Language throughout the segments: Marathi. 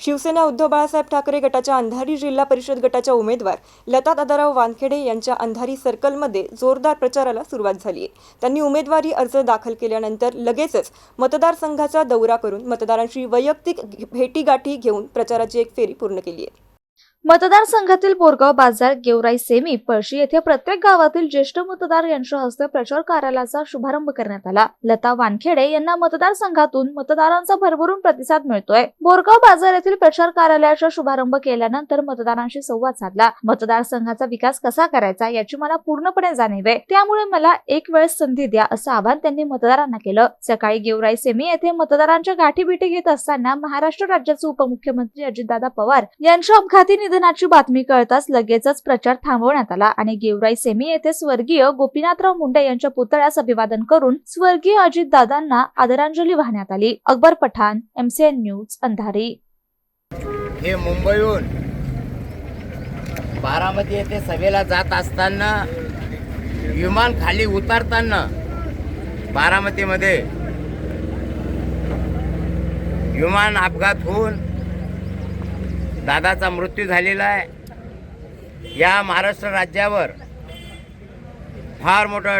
शिवसेना उद्धव बाळासाहेब ठाकरे गटाच्या अंधारी जिल्हा परिषद गटाच्या उमेदवार लता दादाराव वानखेडे यांच्या अंधारी सर्कलमध्ये जोरदार प्रचाराला सुरुवात झाली आहे। त्यांनी उमेदवारी अर्ज दाखल केल्यानंतर लगेचच मतदारसंघाचा दौरा करून मतदारांशी वैयक्तिक भेटीगाठी घेऊन प्रचाराची एक फेरी पूर्ण केली आहे। मतदारसंघातील बोरगाव बाजार, गेवराई सेमी, पळशी येथे प्रत्येक गावातील ज्येष्ठ मतदार यांच्या हस्ते प्रचार कार्यालयाचा शुभारंभ करण्यात आला। लता वानखेडे यांना मतदारसंघातून मतदारांचा भरभरून प्रतिसाद मिळतोय। बोरगाव बाजार येथील प्रचार कार्यालयाचा शुभारंभ केल्यानंतर मतदारांशी संवाद साधला। मतदारसंघाचा विकास कसा करायचा याची मला पूर्णपणे जाणीव आहे, त्यामुळे मला एक वेळेस संधी द्या असं आवाहन त्यांनी मतदारांना केलं। सकाळी गेवराई सेमी येथे मतदारांच्या गाठीभेटी घेत असताना महाराष्ट्र राज्याचे उपमुख्यमंत्री अजितदादा पवार यांच्या अपघाती निधनाची बातमी कळताच लगेचच प्रचार थांबवण्यात आला आणि गेवराई सेमी येथे स्वर्गीय गोपीनाथराव मुंडे यांच्या पुतळ्यास अभिवादन करून स्वर्गीय अजितदादांना आदरांजली वाहण्यात आली। अकबर पठाण, MCN न्यूज, अंधारी। हे मुंबईहून बारामती येथे सभेला जात असताना विमान खाली उतरताना बारामतीमध्ये विमान अपघात होऊन दादाचा मृत्यू झालेला आहे। या महाराष्ट्र राज्यावर फार मोठा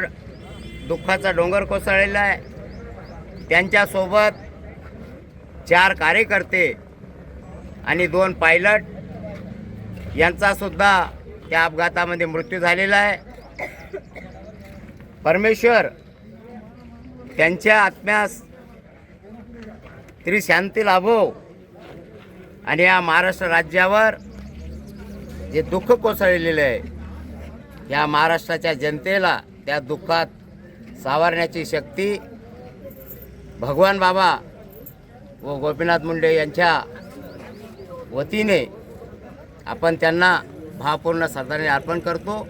दुःखाचा डोंगर कोसळलेला आहे। त्यांच्यासोबत 4 कार्यकर्ते आणि 2 पायलट यांचा सुद्धा त्या अपघातामध्ये मृत्यू झालेला आहे। परमेश्वर त्यांच्या आत्म्यास त्रिशांती लाभो आणि या महाराष्ट्र राज्यावर जे दुःख कोसळलेलं आहे या महाराष्ट्राच्या जनतेला त्या दुःखात सावरण्याची शक्ती भगवान बाबा व गोपीनाथ मुंडे यांच्या वतीने आपण त्यांना भावपूर्ण श्रद्धांजली अर्पण करतो।